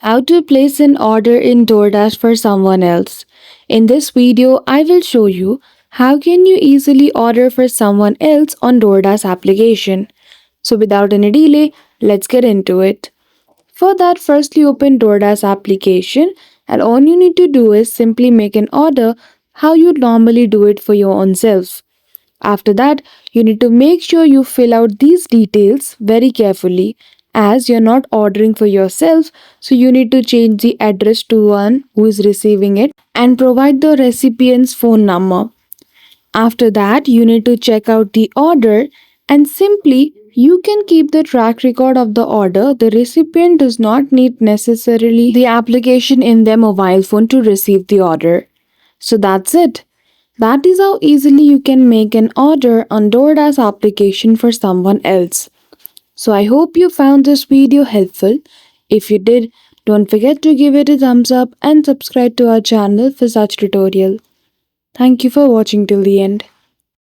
How to place an order in DoorDash for someone else. In this video, I will show you how can you easily order for someone else on DoorDash application. So without any delay, let's get into it. For that, firstly open DoorDash application and all you need to do is simply make an order how you normally do it for your own self. After that, you need to make sure you fill out these details very carefully as you're not ordering for yourself, so you need to change the address to one who is receiving it and provide the recipient's phone number. After that, you need to check out the order and simply you can keep the track record of the order. The recipient does not need necessarily the application in their mobile phone to receive the order. So that's it. That is how easily you can make an order on DoorDash application for someone else. So I hope you found this video helpful. If you did, don't forget to give it a thumbs up and subscribe to our channel for such tutorial. Thank you for watching till the end.